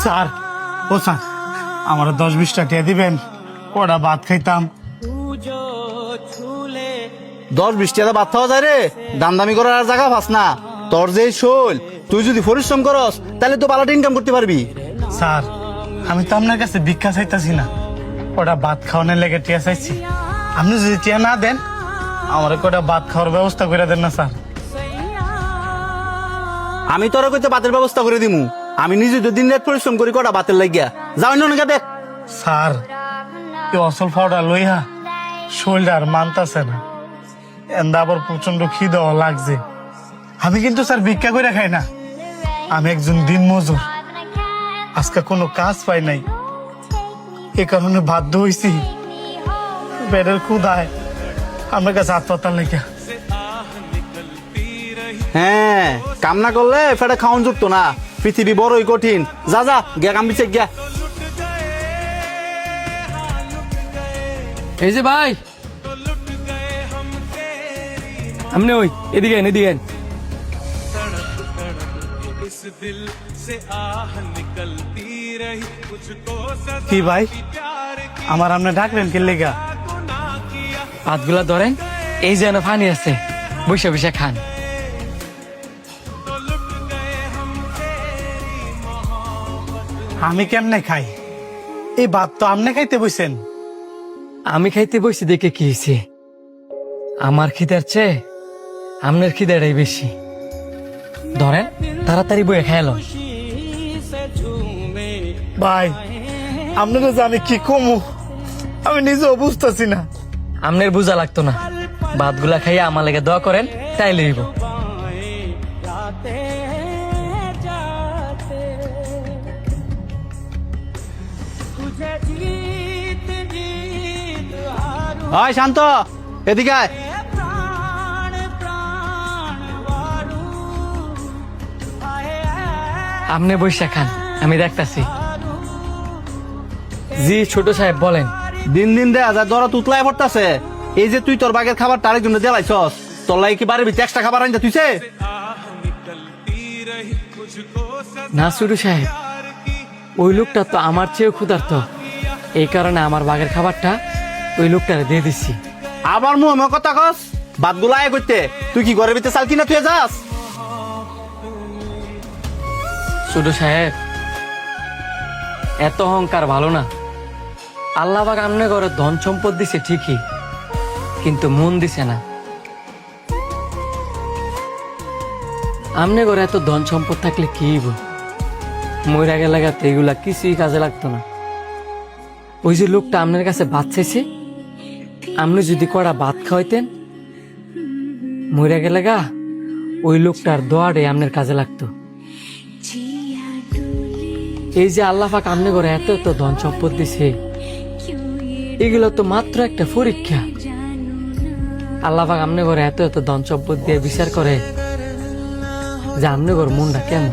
Sir, ও sir, আমার 10-20 টাকা দিবেন, ওরা ভাত খাইতাম। 10-20 টাকা ভাত খাওয়া যায় রে? দাম দামি করার আর জায়গা পাস না। তোর যে শৈল, তুই যদি পরিশ্রম করস তাহলে তো ভালো ইনকাম করতে পারবি। স্যার, আমি তো আপনার কাছে ভিক্ষা চাইতাছি না, ওটা ভাত খাওয়ানোর লেগে টিয়া চাইছি। আপনি যদি টিয়া না দেন, আমার কটা ভাত খাওয়ার ব্যবস্থা করে দেন না স্যার। আমি তোর কইতে ভাতের ব্যবস্থা করে দিমু। আমি নিজে তো দিন রাত পরিশ্রম করি কটা ভাতের লাগিয়া। যাও না দেখ। স্যার, এই অসল ফাওটা লইয়া শরীরটা আর মানতাছে না, এন্দা আবার প্রচন্ড খিদাও লাগছে। আমি কিন্তু স্যার ভিক্ষা করে খাই না, আমি একজন দিন মজুর। আজকে কোনো কাজ পাই নাই, এ কারণে বাধ্য হইছি পেটের ক্ষুধায় আমার কাছে হাত পাতার লেগে। হ্যাঁ, কাম না করলে ফেটে খাওয়ান জুটতো না। পৃথিবী বড়ই কঠিন। যা যা গিয়া কাম বিছে গিয়া। এই যে ভাই, আপনি ওই এদিকে এদিকে। কি ভাই, আমার আপনি ডাকলেন কি লেগা? হাতগুলা ধরেন, এই যেন পানি আছে, বসে বসে খান। আমি কেমনে খাই? এই ভাত তো আপনি খাইতে বসেন। আমি খাইতে বসে দেখে কি হয়েছে? আমার খিদার চেয়ে আপনার খিদাটাই বেশি। ধরেন, তাড়াতাড়ি বয়ে খেয়াল। ভাই, আপনারা যে আমি কি কমু আমি নিজেও বুঝতেছি না। আপনার বোঝা লাগতো না, ভাতগুলা খাইয়া আমার লেগে দোয়া করেন, তাই লইব। হয় শান্ত, এদিকে আয়। আপনি বসে খান, আমি দেখতাছি। জি ছোট সাহেব বলেন। দিন দিন দেয়া যায় দরা তুতলায় পড়তাছে। এই যে তুই তোর বাগের খাবার তার জন্য দেলাইছস, তোর লাগে কি বাড়ির ভিতরে এক্সট্রা খাবার আনতে তুইছে? না ছোট সাহেব, ওই লোকটা তো আমার চেয়েও ক্ষুধার্ত, এই কারণে আমার বাগের খাবারটা ওই লোকটারে দিয়ে দিচ্ছি। আবার মুখ কথা কস? ভাতগুলো আয় করতে তুই কি ঘরের ভিতরে চাল কিনা তুই যাস? ছোট সাহেব, এত অহংকার ভালো না। আল্লাহ পাক আমনে ঘরে ধন সম্পদ দিছে ঠিকই, কিন্তু মন দিছে না। আমনে ঘরে এত ধন সম্পদ থাকলে কি হইব? মইরা গেলে গাতে এগুলা কিছুই কাজে লাগতো না। ওই যে লোকটা আপনার কাছে ভাত চাইছে, আপনি যদি কড়া ভাত খাওয়াইতেন, মইরা গেলে গা ওই লোকটার দোয়ারে আপনার কাজে লাগতো। এই যে আল্লাহ পাক আমনে ঘরে এত এত ধন সম্পদ দিছে, এগুলো তো মাত্র একটা পরীক্ষা। আল্লাহ পাক আমনে ঘরে এত এত ধন সম্পদ দিয়ে বিচার করে যে আমনে ঘর মনটা কেন।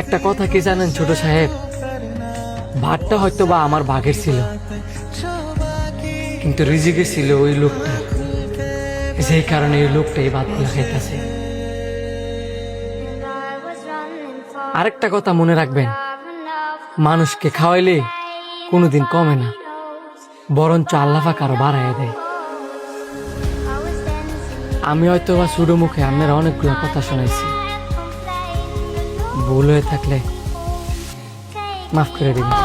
একটা কথা কি জানেন ছোট সাহেব, ভাতটা হয়তো বা আমার ভাগের ছিল, কিন্তু রিজিকে ছিল ওই লোকটা, যেই কারণে ওই লোকটা এই ভাতগুলো খাইতেছে। আরেকটা কথা মনে রাখবেন, মানুষকে খাওয়াইলে কোনোদিন কমে না, বরঞ্চ আল্লাহ পাক আরো বাড়াইয়া দেয়। আমি হয়তো বা ছোট মুখে আপনার অনেকগুলো কথা শোনাইছি, ভুল হয়ে থাকলে মাফ করে দিবেন।